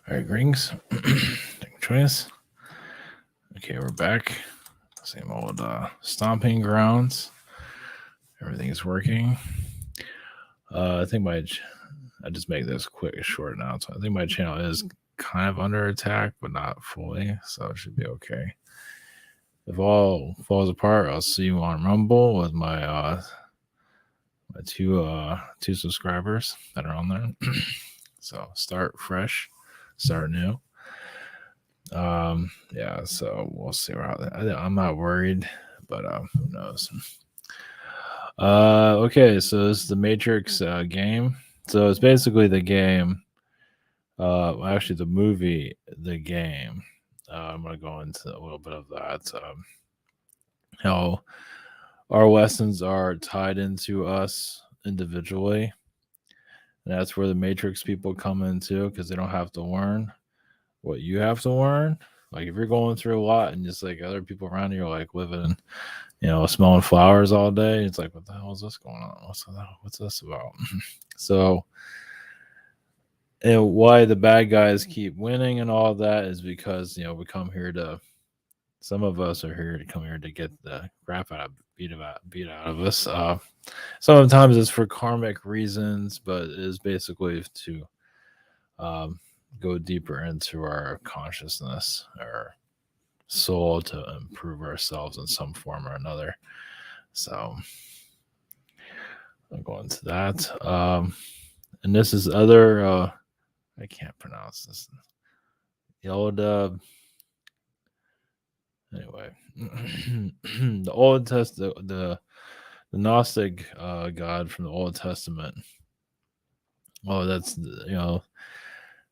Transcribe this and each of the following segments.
All right, greetings. Join us. Okay, we're back. Same old stomping grounds. Everything is working. I think I just make this quick and short now. So I think my channel is kind of under attack, but not fully. So it should be okay. If all falls apart, I'll see you on Rumble with my two subscribers that are on there. So start fresh, start new. Yeah, so we'll see I'm not worried, but who knows. Okay, so this is the Matrix game. So it's basically the game, actually the movie, the game. I'm gonna go into a little bit of that. How our lessons are tied into us individually, and that's where the Matrix people come into, because they don't have to learn what you have to learn. Like if you're going through a lot and just like other people around you are like living, smelling flowers all day, it's like, what the hell is this going on? What's this about? So, and why the bad guys keep winning and all that is because we come here to. Some of us are here to come here to get the crap beat out of us. Sometimes it's for karmic reasons, but it is basically to go deeper into our consciousness, our soul, to improve ourselves in some form or another. So I'll go into that. And this is other I can't pronounce this. Anyway, the Old Testament, the Gnostic God from the Old Testament. Oh, that's the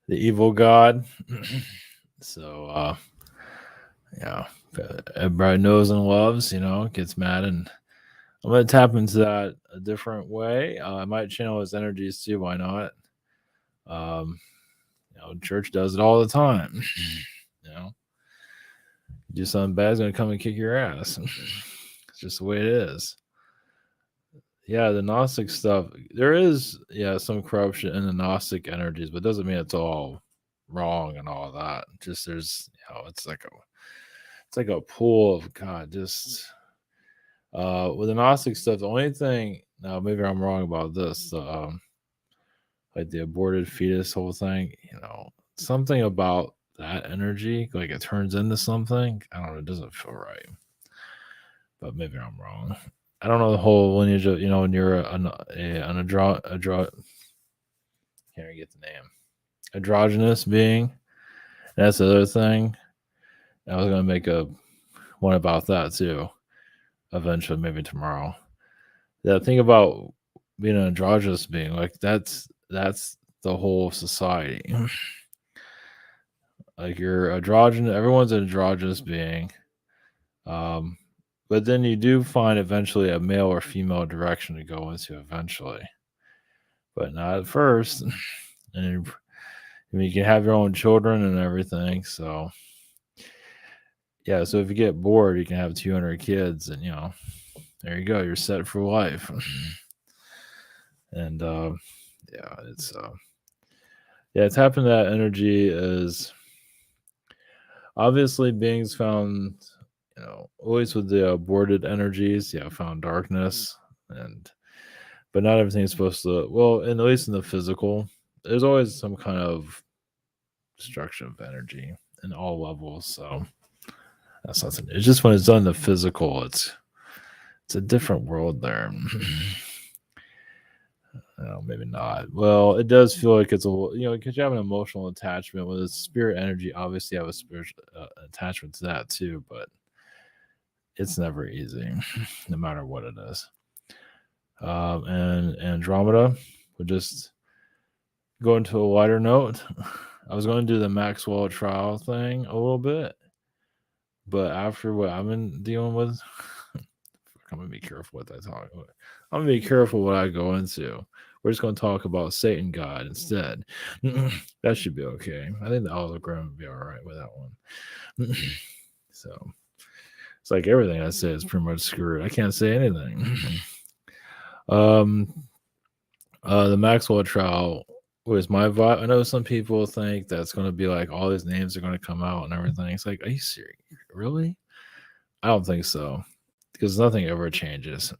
evil God. So yeah, everybody knows and loves. Gets mad, and I'm gonna tap into that a different way. I might channel his energies too. Why not? Church does it all the time. Do something bad, is gonna come and kick your ass. It's just the way it is. Yeah, the Gnostic stuff. There is some corruption in the Gnostic energies, but it doesn't mean it's all wrong and all that. Just there's it's like a pool of God. Just with the Gnostic stuff, the only thing, now maybe I'm wrong about this, like the aborted fetus whole thing, something about that energy, like it turns into something. I don't know, it doesn't feel right. But maybe I'm wrong. I don't know the whole lineage of, when you're can't even get the name. Androgynous being. That's the other thing. I was gonna make one about that too. Eventually, maybe tomorrow. The thing about being an androgynous being, like that's the whole society. Like you're androgynous, everyone's an androgynous being. But then you do find eventually a male or female direction to go into eventually, but not at first. And you can have your own children and everything. So yeah, so if you get bored, you can have 200 kids, and there you go, you're set for life. And it's happened. That energy is obviously beings found, always with the aborted energies, found darkness, but not everything is supposed to. Well, and at least in the physical, there's always some kind of destruction of energy in all levels. So that's nothing. It's just when it's done in the physical, it's a different world there. Maybe not. Well, it does feel like it's because you have an emotional attachment with a spirit energy. Obviously, you have a spiritual attachment to that too, but it's never easy, no matter what it is. And Andromeda would just go into a wider note. I was going to do the Maxwell trial thing a little bit, but after what I've been dealing with, I'm going to be careful what I talk about. I'm going to be careful what I go into. We're just going to talk about Satan God instead. That should be okay. I think the hologram would be all right with that one. So it's like everything I say is pretty much screwed. I can't say anything. The Maxwell trial was my vibe. I know some people think that's going to be like all these names are going to come out and everything. It's like, are you serious? Really? I don't think so because nothing ever changes.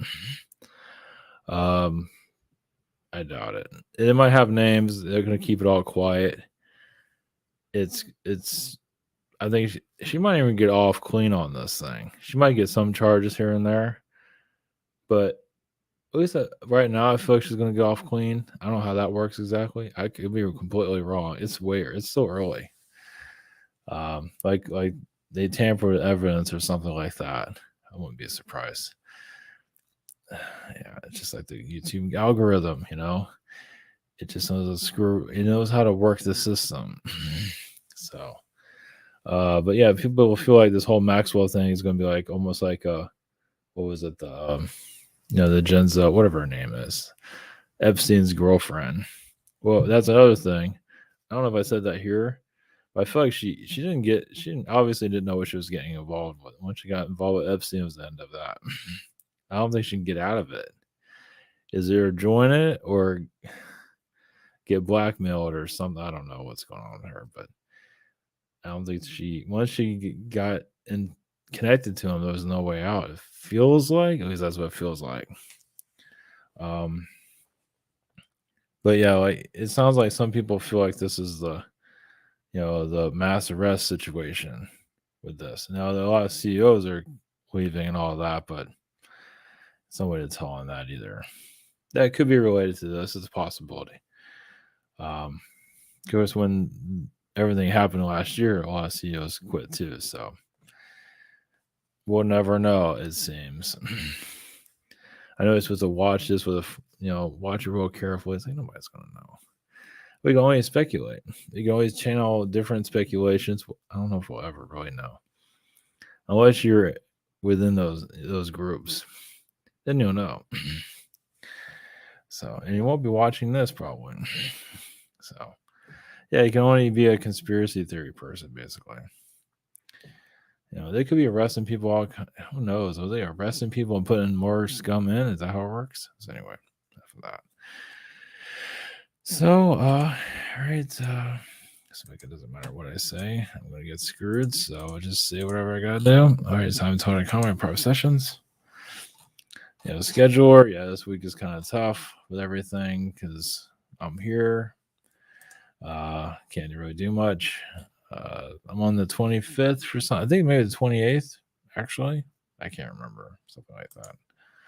um, I doubt it. It might have names. They're going to keep it all quiet. It's. I think she might even get off clean on this thing. She might get some charges here and there, but at least right now, I feel like she's going to get off clean. I don't know how that works exactly. I could be completely wrong. It's weird. It's still early. Like they tamper with evidence or something like that. I wouldn't be surprised. Yeah, it's just like the YouTube algorithm, It just knows to screw. It knows how to work the system. So, but yeah, people will feel like this whole Maxwell thing is going to be like almost like what was it? The Genza, whatever her name is, Epstein's girlfriend. Well, that's another thing. I don't know if I said that here, but I feel like she obviously didn't know what she was getting involved with. Once she got involved with Epstein, it was the end of that. I don't think she can get out of it. Is there join it or get blackmailed or something? I don't know what's going on with her, but I don't think once she got in connected to him, there was no way out. It feels like, at least that's what it feels like. But yeah, like it sounds like some people feel like this is the mass arrest situation with this. Now, a lot of CEOs are leaving and all that, but it's no way to tell on that either. That could be related to this. It's a possibility. Of course, when everything happened last year, a lot of CEOs quit too. So we'll never know, it seems. I know you're supposed to watch this watch it real carefully. It's like nobody's going to know. We can only speculate. You can always channel different speculations. I don't know if we'll ever really know. Unless you're within those groups. Then you'll know. So, and you won't be watching this probably. So, yeah, you can only be a conspiracy theory person, basically. They could be arresting people. Who knows? Are they arresting people and putting more scum in? Is that how it works? So anyway, enough of that. So, all right. So it doesn't matter what I say. I'm going to get screwed. So I'll just say whatever I got to do. All right. It's time to talk comment pro sessions. Scheduler. Yeah, this week is kind of tough with everything because I'm here. Can't really do much. I'm on the 25th for some. I think maybe the 28th. Actually, I can't remember, something like that.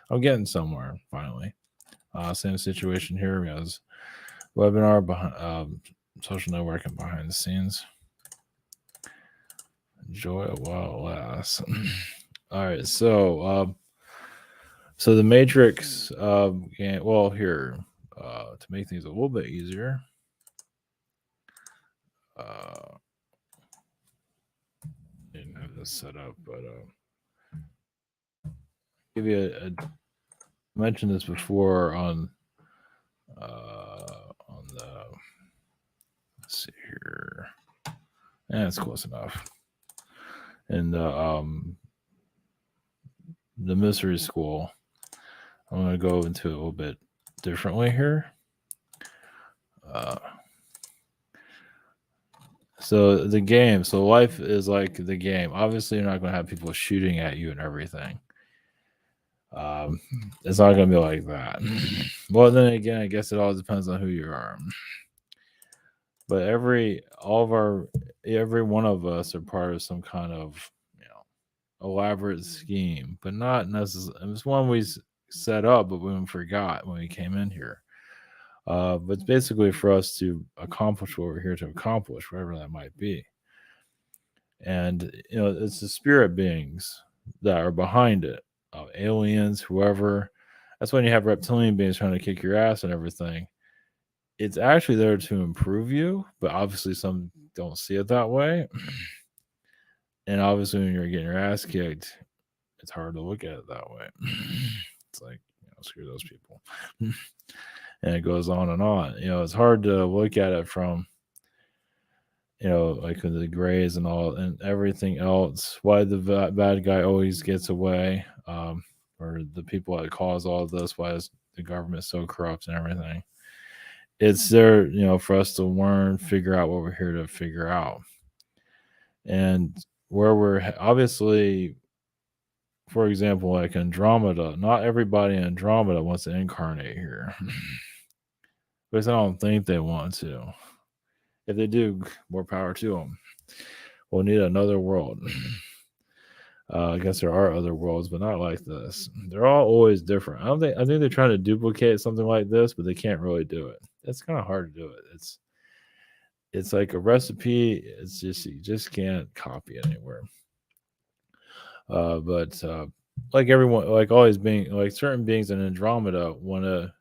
I'm getting somewhere finally. Same situation here. We have this webinar behind social networking behind the scenes. Enjoy it while it lasts. All right, so the Matrix. Here to make things a little bit easier. Didn't have this set up, but give you I mentioned this before on the. Let's see here. It's close enough. And the mystery school. I'm going to go into it a little bit differently here. So the game. So life is like the game. Obviously, you're not going to have people shooting at you and everything. It's not going to be like that. Well, then again, I guess it all depends on who you are. But every one of us are part of some kind of elaborate scheme, but not necessarily. It's one we set up, but we forgot when we came in here. But it's basically for us to accomplish what we're here to accomplish, whatever that might be. And it's the spirit beings that are behind it, aliens, whoever. That's when you have reptilian beings trying to kick your ass and everything. It's actually there to improve you, but obviously some don't see it that way. And obviously when you're getting your ass kicked, it's hard to look at it that way. It's like, screw those people. And it goes on and on. It's hard to look at it from, like the grays and all and everything else. Why the bad guy always gets away, or the people that cause all of this. Why is the government so corrupt and everything? it's there, for us to learn, figure out what we're here to figure out. And where obviously, for example, like Andromeda, not everybody in Andromeda wants to incarnate here. Because I don't think they want to. If they do, more power to them. We'll need another world. I guess there are other worlds, but not like this. They're all always different. I think they're trying to duplicate something like this, but they can't really do it. It's kind of hard to do it. It's like a recipe. It's just you just can't copy it anywhere. But like everyone, like always being like certain beings in Andromeda want to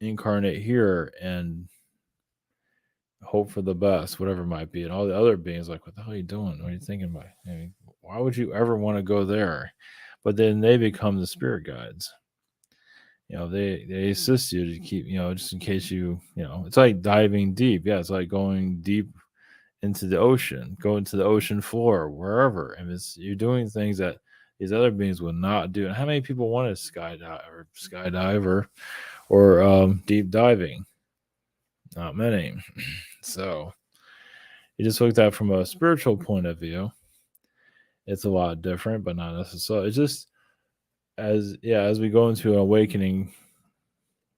incarnate here and hope for the best, whatever it might be. And all the other beings like, what the hell are you doing? What are you thinking about? I mean, why would you ever want to go there? But then they become the spirit guides. They assist you to keep, just in case it's like diving deep. Yeah, it's like going deep into the ocean, go into the ocean floor, wherever. And you're doing things that these other beings will not do. And how many people want to skydive or deep diving? Not many. So you just looked at from a spiritual point of view. It's a lot different, but not necessarily. It's just as we go into an awakening,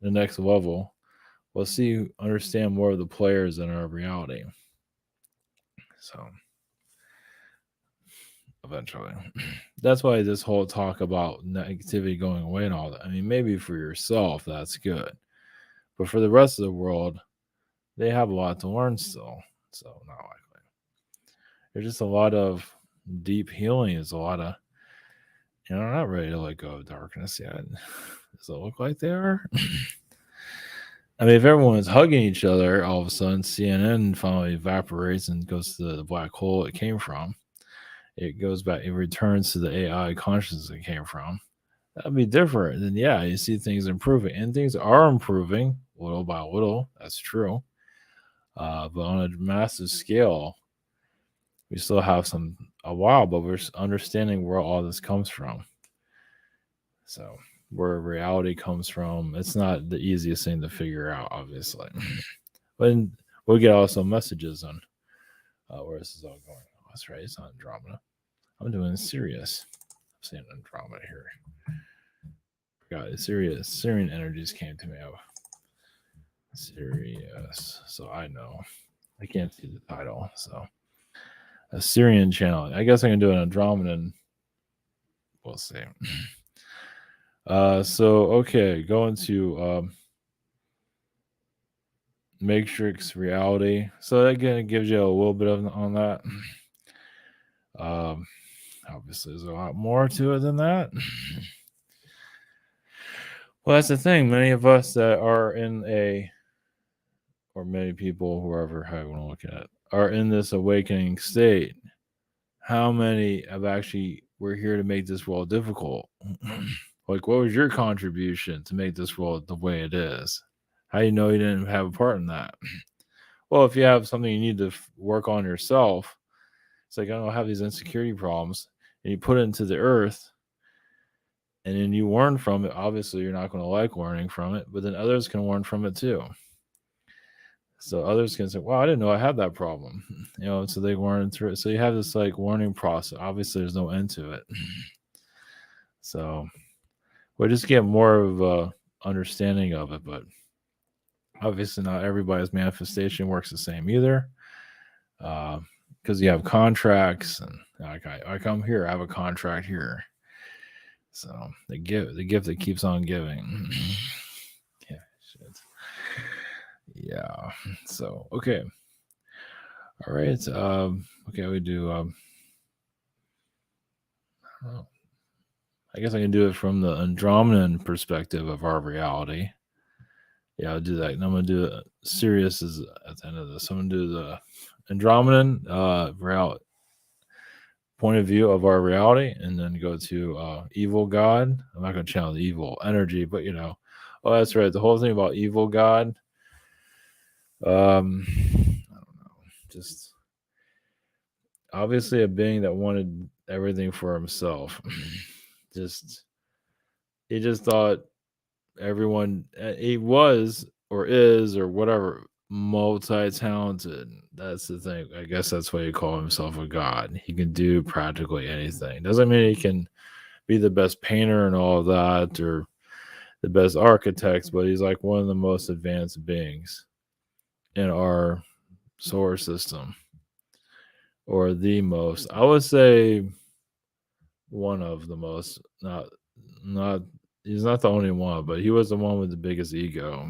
the next level, we'll understand more of the players in our reality. So eventually, that's why this whole talk about negativity going away and all that. I mean, maybe for yourself that's good, but for the rest of the world, they have a lot to learn still. So not likely. There's just a lot of deep healing. There's a lot of not ready to let go of darkness yet. Does it look like they are? I mean, if everyone is hugging each other, all of a sudden CNN finally evaporates and goes to the black hole it came from. It goes back, it returns to the AI consciousness it came from. That'd be different. Then you see things improving, and things are improving little by little. That's true. But on a massive scale, we still have a while, but we're understanding where all this comes from. So where reality comes from, it's not the easiest thing to figure out, obviously. But we'll get also messages on where this is all going. Oh, that's right, it's not Andromeda. I'm doing Sirius. I'm saying Andromeda here. Forgot Sirius. Syrian energies came to me. Oh, Sirius. So I know. I can't see the title. So a Syrian channel. I guess I can do an Andromedan. We'll see. So okay, going to Matrix reality. So again, it gives you a little bit on that. Obviously, there's a lot more to it than that. Well, that's the thing. Many of us that are or many people, whoever, how you want to look at it, are in this awakening state. How many have actually, we're here to make this world difficult? Like, what was your contribution to make this world the way it is? How do you know you didn't have a part in that? Well, if you have something you need to work on yourself, it's like, I don't have these insecurity problems, and you put it into the earth, and then you learn from it. Obviously, you're not going to like learning from it, but then others can learn from it too. So others can say, wow, I didn't know I had that problem. So they learn through it. So you have this like learning process. Obviously, there's no end to it. So we'll just get more of a understanding of it, but obviously not everybody's manifestation works the same either. Because you have contracts, and like I come here, I have a contract here. So the gift that keeps on giving. Yeah, shit. Yeah. So okay. All right. Okay, we do I guess I can do it from the Andromedan perspective of our reality. Yeah, I'll do that. And I'm gonna do Sirius is at the end of this. I'm gonna do the Andromedan reality point of view of our reality, and then go to evil God. I'm not gonna channel the evil energy, but oh, that's right. The whole thing about evil God. I don't know. Just obviously a being that wanted everything for himself. He just thought everyone. He was or is or whatever, multi-talented. That's the thing. I guess that's why you call himself a god. He can do practically anything. Doesn't mean he can be the best painter and all of that or the best architects, but he's like one of the most advanced beings in our solar system, or the most. I would say one of the most. Not he's not the only one, but he was the one with the biggest ego.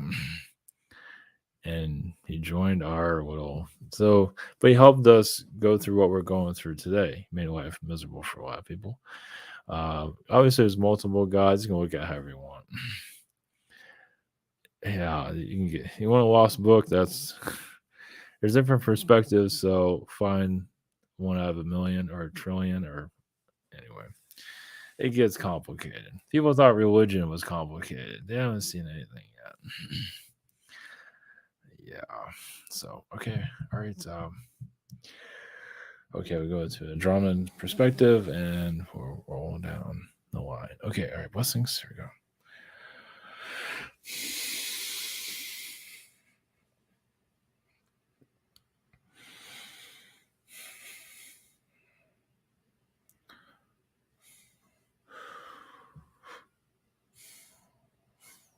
And he joined our little but he helped us go through what we're going through today. He made life miserable for a lot of people. Obviously there's multiple gods. You can look at however you want. Yeah, you want a lost book, that's there's different perspectives, so find one out of a million or a trillion, or anyway. It gets complicated. People thought religion was complicated. They haven't seen anything yet. Yeah. So okay. All right. Okay, we go to Andromedan perspective and we're rolling down the line. Okay, all right, blessings. Here we go.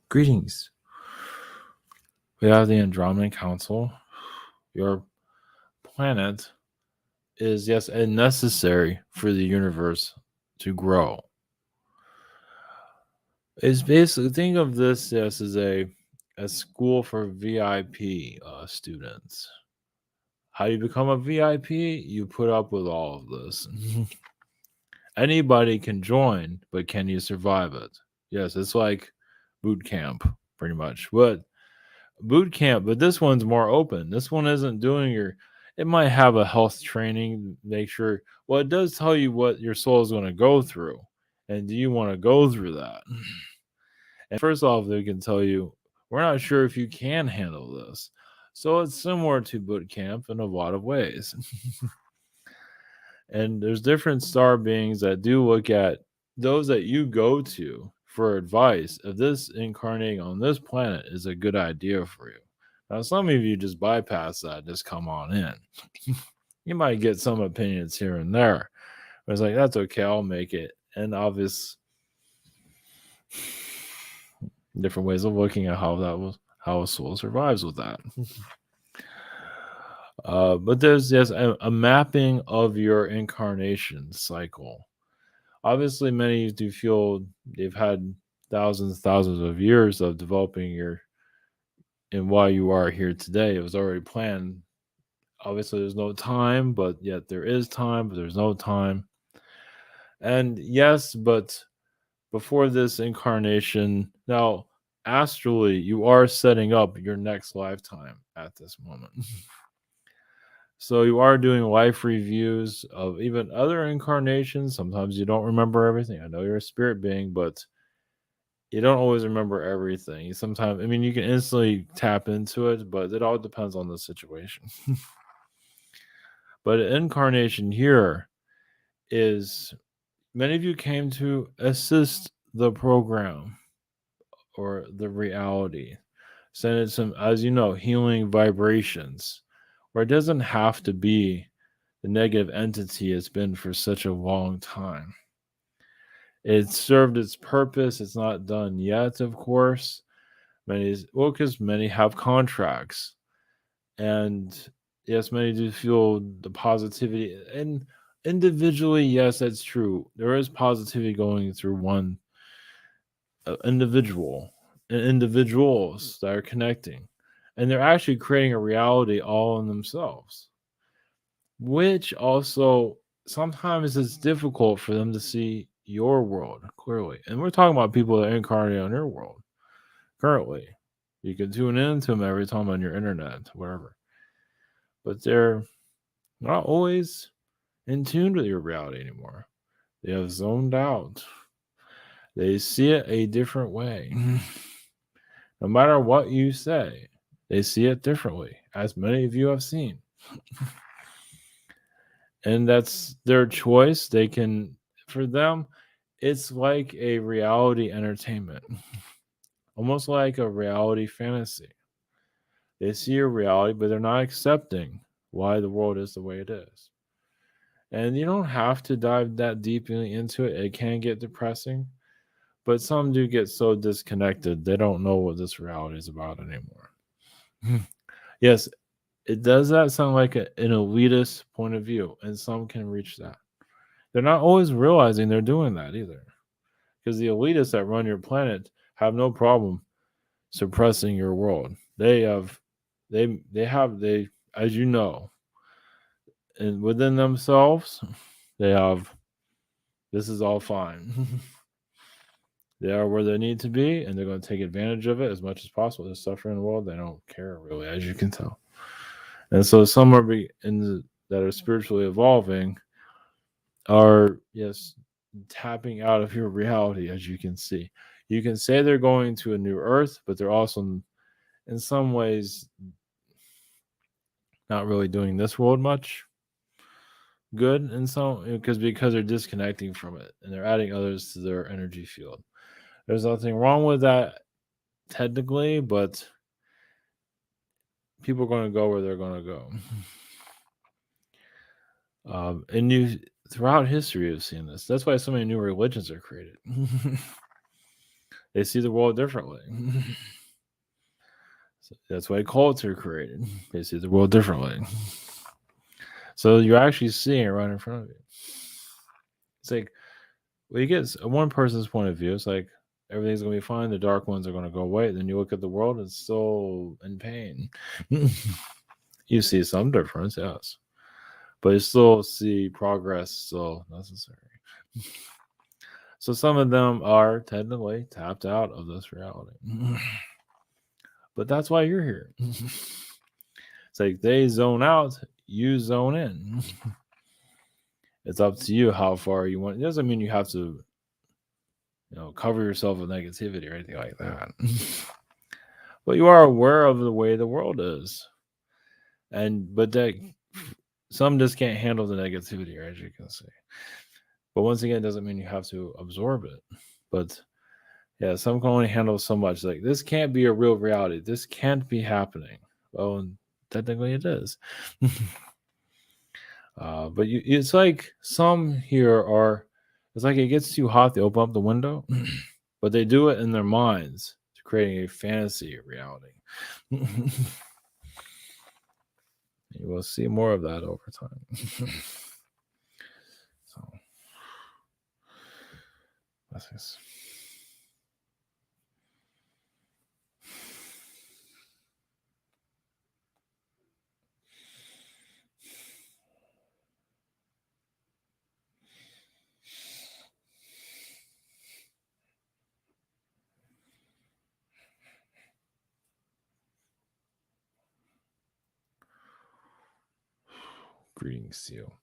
Greetings. We have the Andromedan Council. Your planet is, yes, necessary for the universe to grow. It's basically, think of this, yes, as a school for VIP students. How you become a VIP? You put up with all of this. Anybody can join, but can you survive it? Yes, it's like boot camp, pretty much. But boot camp, but this one's more open. This one isn't doing it might have a health training, make sure, well, it does tell you what your soul is going to go through. And do you want to go through that? And first off, they can tell you, we're not sure if you can handle this. So it's similar to boot camp in a lot of ways. And there's different star beings that do look at those that you go to for advice if this incarnating on this planet is a good idea for you. Now, some of you just bypass that, just come on in. You might get some opinions here and there, but it's like, that's okay, I'll make it. And obvious different ways of looking at how a soul survives with that. But there's, yes, a mapping of your incarnation cycle. Obviously, many do feel they've had thousands of years of developing and why you are here today. It was already planned. Obviously, there's no time, but yet there is time, but there's no time. And yes, but before this incarnation, now astrally, you are setting up your next lifetime at this moment. So you are doing life reviews of even other incarnations. Sometimes you don't remember everything. I know you're a spirit being, but you don't always remember everything. Sometimes, I mean, you can instantly tap into it, but it all depends on the situation. But an incarnation here is many of you came to assist the program or the reality. Send it some, as you know, healing vibrations, where it doesn't have to be the negative entity it's been for such a long time. It served its purpose. It's not done yet, of course. Because many have contracts. And yes, many do feel the positivity. And individually, yes, that's true. There is positivity going through one individual and individuals that are connecting. And they're actually creating a reality all in themselves, which also sometimes it's difficult for them to see your world clearly. And we're talking about people that incarnate on your world currently. You can tune in to them every time on your internet, wherever. But they're not always in tune with your reality anymore. They have zoned out. They see it a different way. No matter what you say, they see it differently, as many of you have seen. And that's their choice. For them, it's like a reality entertainment, almost like a reality fantasy. They see your reality, but they're not accepting why the world is the way it is. And you don't have to dive that deeply into it. It can get depressing, but some do get so disconnected, they don't know what this reality is about anymore. Yes, it does that sound like an elitist point of view, and some can reach that. They're not always realizing they're doing that either, because the elitists that run your planet have no problem suppressing your world. They, as you know, and within themselves, they have this is all fine. They are where they need to be, and they're going to take advantage of it as much as possible. There's suffering in the world; they don't care really, as you can tell. And so, some that are spiritually evolving are tapping out of your reality, as you can see. You can say they're going to a new Earth, but they're also, in some ways, not really doing this world much good, and some because they're disconnecting from it and they're adding others to their energy field. There's nothing wrong with that technically, but people are going to go where they're going to go. And you throughout history have seen this. That's why so many new religions are created. They see the world differently. So that's why cults are created. They see the world differently. So you're actually seeing it right in front of you. It's like, well, you get one person's point of view. It's like everything's going to be fine. The dark ones are going to go away. Then you look at the world, it's still in pain. You see some difference, yes. But you still see progress still necessary. So some of them are technically tapped out of this reality. But that's why you're here. It's like they zone out, you zone in. It's up to you how far you want. It doesn't mean you have to, cover yourself with negativity or anything like that. But you are aware of the way the world is. But some just can't handle the negativity, as you can see. But once again, it doesn't mean you have to absorb it. But yeah, some can only handle so much. Like, this can't be a real reality. This can't be happening. Well, technically it is. But it's like some here are, it's like it gets too hot, they open up the window, but they do it in their minds to creating a fantasy reality. You will see more of that over time. So, that's this. Greetings, Seal.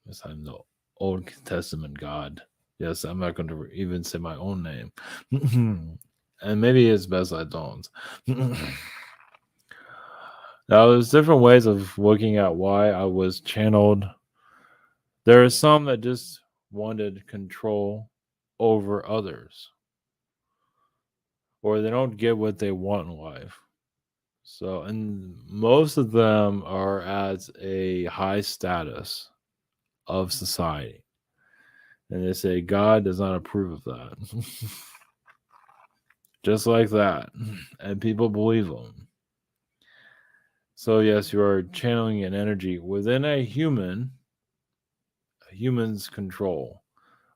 Yes, I'm the Old Testament God. Yes, I'm not going to even say my own name. And maybe it's best I don't. Now, there's different ways of looking at why I was channeled. There are some that just wanted control over others, or they don't get what they want in life. So, and most of them are at a high status of society. And they say God does not approve of that. Just like that. And people believe them. So, yes, you are channeling an energy within a human's control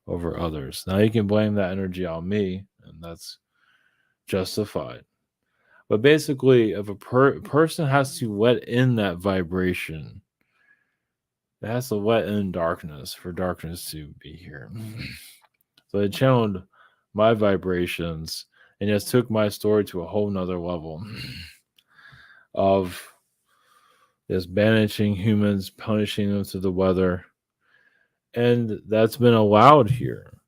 over others. Now, you can blame that energy on me, and that's justified. But basically, if a person has to let in that vibration, it has to let in darkness for darkness to be here. So it channeled my vibrations and just took my story to a whole nother level of just banishing humans, punishing them to the weather. And that's been allowed here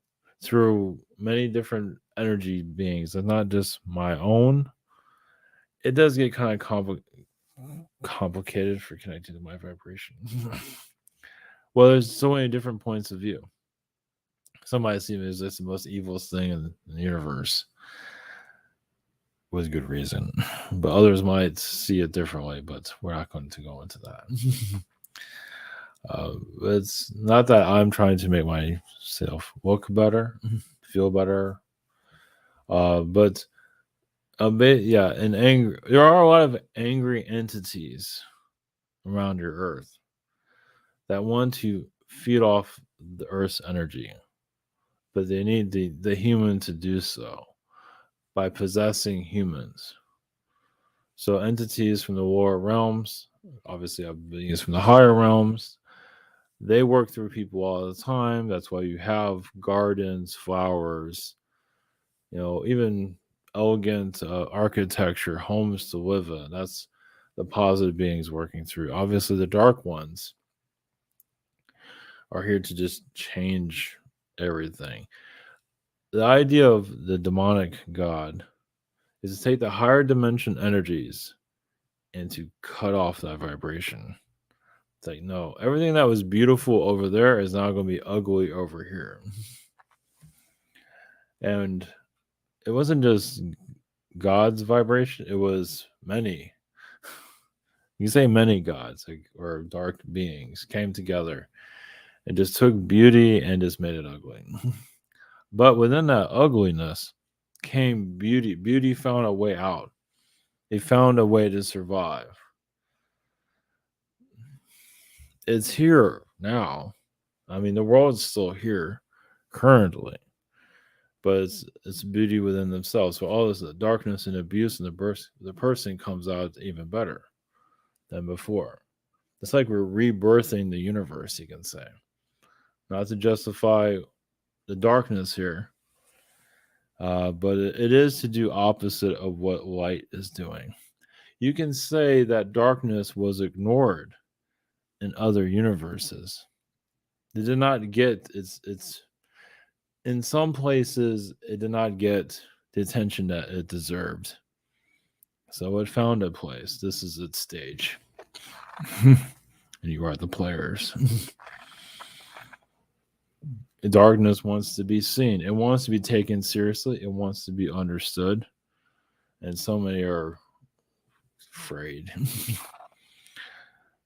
through many different energy beings, and not just my own. It does get kind of complicated for connecting to my vibration. Well, there's so many different points of view. Some might see me as the most evil thing in the universe. with good reason. But others might see it differently, but we're not going to go into that. It's not that I'm trying to make myself look better, feel better, but a bit, yeah. And anger, there are a lot of angry entities around your Earth that want to feed off the Earth's energy, but they need the human to do so by possessing humans. So entities from the lower realms, obviously beings from the higher realms, they work through people all the time. That's why you have gardens, flowers, even elegant architecture, homes to live in. That's the positive beings working through. Obviously, the dark ones are here to just change everything. The idea of the demonic god is to take the higher dimension energies and to cut off that vibration. It's like, no, everything that was beautiful over there is now going to be ugly over here. And it wasn't just God's vibration, it was many. You can say many gods or dark beings came together and just took beauty and just made it ugly. But within that ugliness came beauty. Beauty found a way out. They found a way to survive. It's here now. I mean, the world's still here currently, but it's beauty within themselves. So all this darkness and abuse and the person comes out even better than before. It's like we're rebirthing the universe, you can say. Not to justify the darkness here, but it is to do opposite of what light is doing. You can say that darkness was ignored in other universes. They did not get its in some places it did not get the attention that it deserved. So it found a place. This is its stage. And you are the players. Darkness wants to be seen. It wants to be taken seriously. It wants to be understood. And so many are afraid.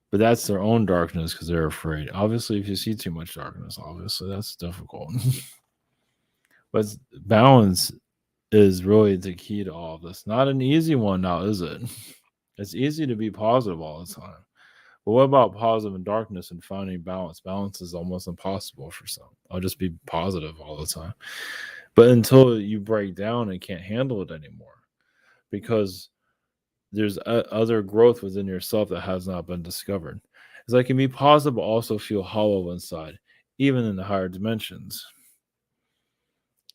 But that's their own darkness because they're afraid. Obviously, if you see too much darkness, obviously that's difficult. But balance is really the key to all of this. Not an easy one now, is it? It's easy to be positive all the time. But what about positive and darkness and finding balance? Balance is almost impossible for some. I'll just be positive all the time. But until you break down and can't handle it anymore, because there's other growth within yourself that has not been discovered. It's like it can be positive, but also feel hollow inside, even in the higher dimensions.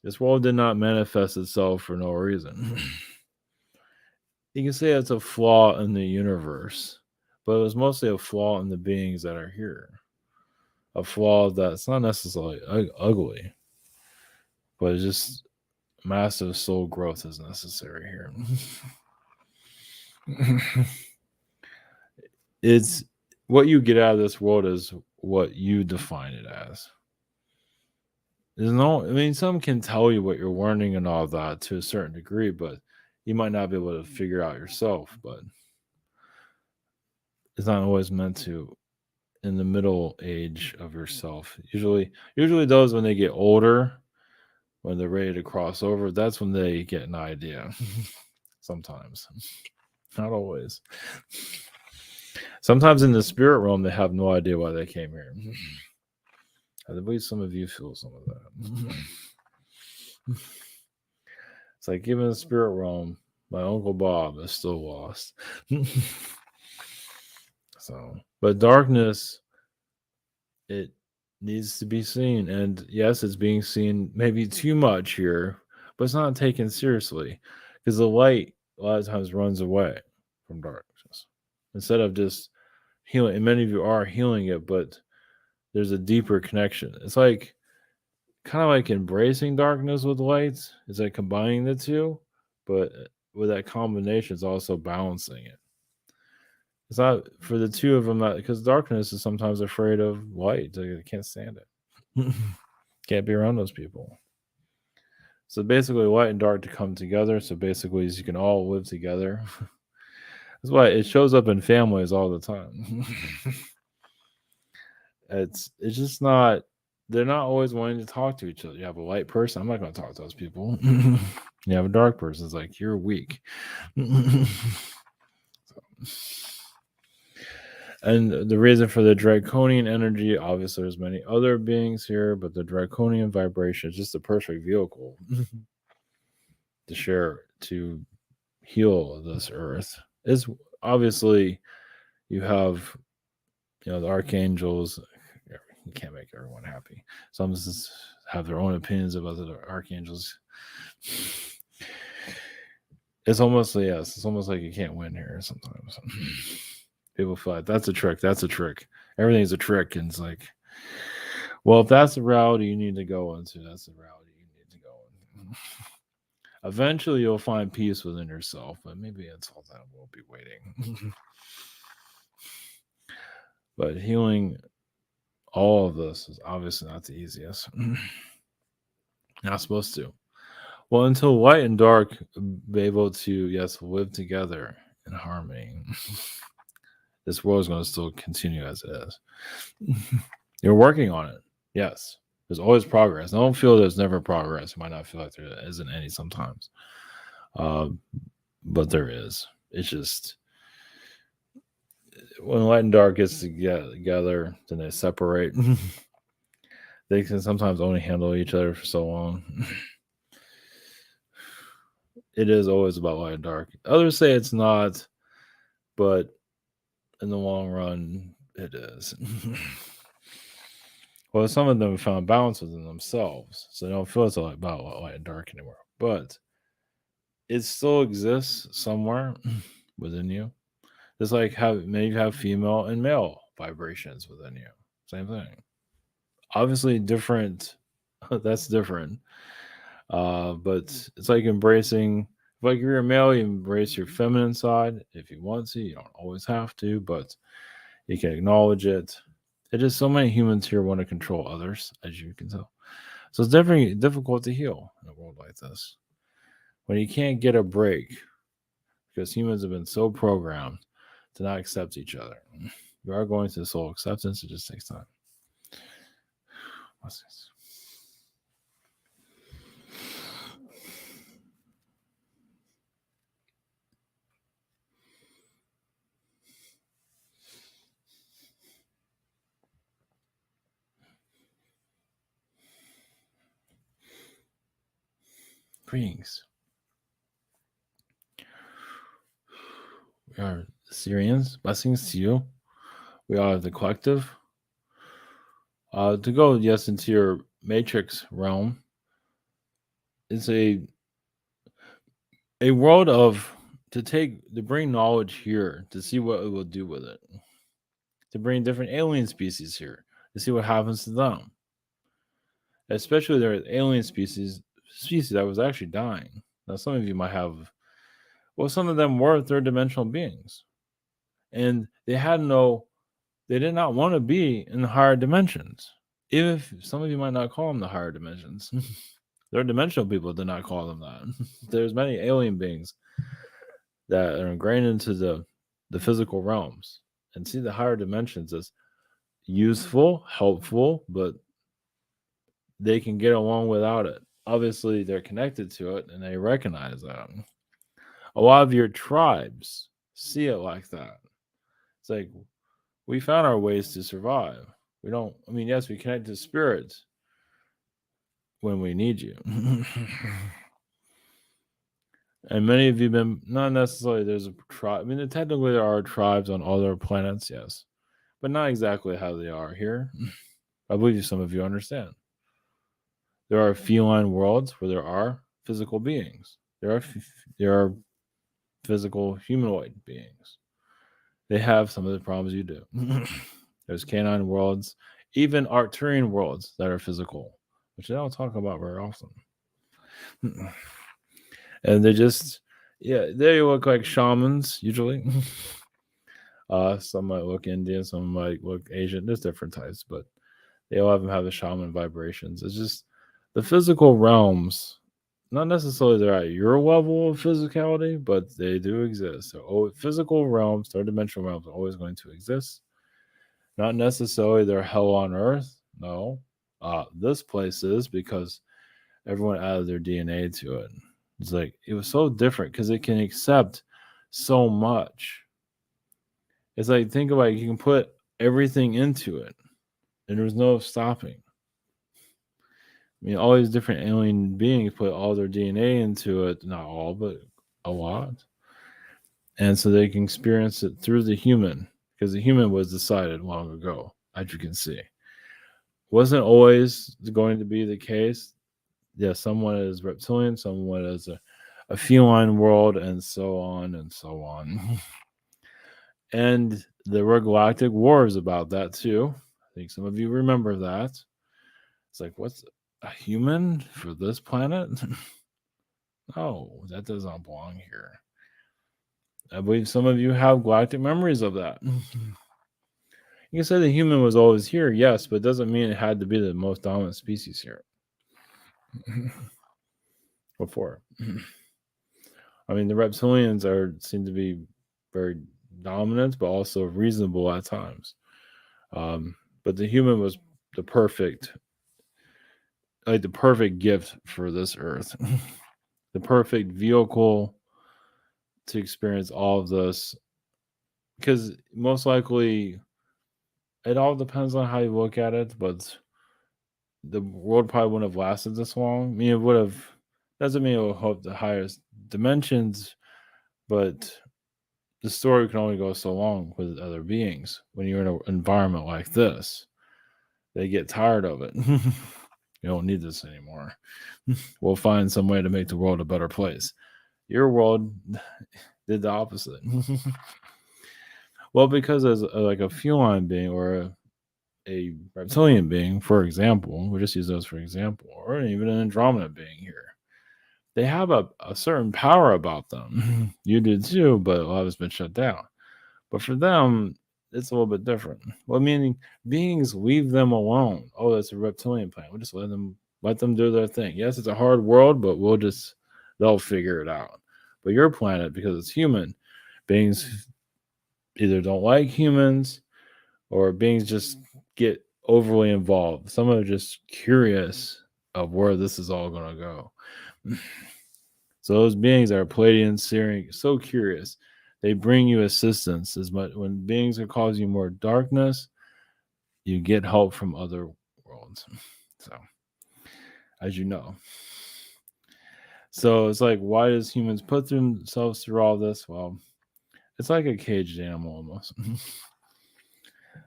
This world did not manifest itself for no reason. You can say it's a flaw in the universe, but it was mostly a flaw in the beings that are here. A flaw that's not necessarily ugly, but it's just massive soul growth is necessary here. It's what you get out of this world is what you define it as. Some can tell you what you're learning and all that to a certain degree, but you might not be able to figure out yourself. But it's not always meant to in the middle age of yourself. Usually those when they get older, when they're ready to cross over, that's when they get an idea. Sometimes. Not always. Sometimes in the spirit realm, they have no idea why they came here. I believe some of you feel some of that. It's like even in the spirit realm, my Uncle Bob is still lost. But darkness, it needs to be seen. And yes, it's being seen maybe too much here, but it's not taken seriously because the light a lot of times runs away from darkness instead of just healing. And many of you are healing it, but there's a deeper connection. It's like kind of like embracing darkness with lights. It's like combining the two, but with that combination, it's also balancing it. It's not for the two of them, because darkness is sometimes afraid of light. They can't stand it. Can't be around those people. So basically, light and dark to come together. So basically, you can all live together. That's why it shows up in families all the time. It's just not. They're not always wanting to talk to each other. You have a light person. I'm not going to talk to those people. You have a dark person. It's like you're weak. And the reason for the draconian energy, obviously, there's many other beings here, but the draconian vibration is just the perfect vehicle to share to heal this earth. Is obviously you have the archangels. You can't make everyone happy. Some just have their own opinions about the archangels. It's almost like you can't win here sometimes. People feel like that's a trick. Everything's a trick, and it's like, well, if that's the reality you need to go into, that's the reality you need to go into. Eventually, you'll find peace within yourself, but maybe until then, we'll be waiting. But healing all of this is obviously not the easiest. Not supposed to. Well, until light and dark be able to, live together in harmony, this world is going to still continue as it is. You're working on it. Yes. There's always progress. I don't feel there's never progress. You might not feel like there isn't any sometimes. But there is. It's just when light and dark gets together, then they separate. They can sometimes only handle each other for so long. It is always about light and dark. Others say it's not, but in the long run, it is. Well, some of them found balance within themselves, so they don't feel it's about light and dark anymore. But it still exists somewhere within you. Just like maybe you have female and male vibrations within you. Same thing. Obviously different. That's different. But it's like embracing. Like if you're a male, you embrace your feminine side if you want to. You don't always have to, but you can acknowledge it. It is so many humans here want to control others, as you can tell. So it's definitely difficult to heal in a world like this. When you can't get a break, because humans have been so programmed to not accept each other. We are going to soul acceptance. It just takes time. What's this? Greetings. We are Syrians. Blessings to you. We are the collective. To go, into your matrix realm, it's a world to bring knowledge here to see what it will do with it. To bring different alien species here to see what happens to them. Especially there are alien species that was actually dying. Now, some of you might have, some of them were third dimensional beings. And they did not want to be in the higher dimensions. Even if some of you might not call them the higher dimensions. Third dimensional people did not call them that. There's many alien beings that are ingrained into the physical realms and see the higher dimensions as useful, helpful, but they can get along without it. Obviously, they're connected to it and they recognize that. A lot of your tribes see it like that. It's like, we found our ways to survive. Yes, we connect to spirits when we need you. And many of you have been, not necessarily there's a tribe. Technically there are tribes on other planets, yes. But not exactly how they are here. I believe some of you understand. There are feline worlds where there are physical beings. There are physical humanoid beings. They have some of the problems you do. There's canine worlds, even Arcturian worlds that are physical, which I don't talk about very often. And they just, they look like shamans usually. Some might look Indian, some might look Asian. There's different types, but they all have the shaman vibrations. It's just the physical realms not necessarily they're at your level of physicality, but they do exist. So physical realms, third dimensional realms are always going to exist. Not necessarily they're hell on earth. No. This place is because everyone added their DNA to it. It's like it was so different because it can accept so much. It's like think about it, you can put everything into it, and there's no stopping. I mean, all these different alien beings put all their DNA into it, not all, but a lot. And so they can experience it through the human, because the human was decided long ago, as you can see. Wasn't always going to be the case. Yeah, someone is reptilian, someone is a feline world, and so on and so on. And there were galactic wars about that too. I think some of you remember that. It's like, what's a human for this planet? No, that does not belong here. I believe some of you have galactic memories of that. You can say the human was always here, yes, but it doesn't mean it had to be the most dominant species here. Before. I mean, the reptilians seem to be very dominant, but also reasonable at times. But the human was the perfect gift for this earth, the perfect vehicle to experience all of this. Because most likely, it all depends on how you look at it, but the world probably wouldn't have lasted this long. I mean, it would have, doesn't mean it will hope the highest dimensions, but the story can only go so long with other beings. When you're in an environment like this, they get tired of it. You don't need this anymore. We'll find some way to make the world a better place. Your world did the opposite. Well, because as like a feline being or a reptilian being, for example, we'll just use those for example, or even an Andromeda being here. They have a certain power about them. You do too, but a lot has been shut down. But for them, it's a little bit different. Well, meaning beings leave them alone. Oh, that's a reptilian planet. We'll just let them do their thing. Yes, it's a hard world, but they'll figure it out. But your planet, because it's human, beings either don't like humans or beings just get overly involved. Some are just curious of where this is all going to go. So those beings are Palladian, Sirius, so curious. They bring you assistance as much. When beings are causing you more darkness, you get help from other worlds. So, as you know. So it's like, why does humans put themselves through all this? Well, it's like a caged animal almost.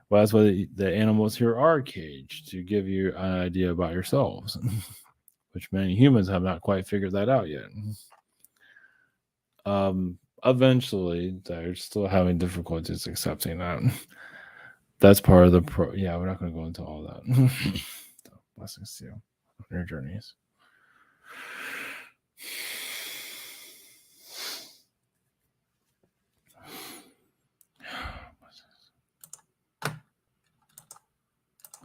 Well, that's why the animals here are caged, to give you an idea about yourselves, which many humans have not quite figured that out yet. Eventually, they're still having difficulties accepting that. That's part of the yeah, we're not going to go into all that. So, blessings to you on your journeys.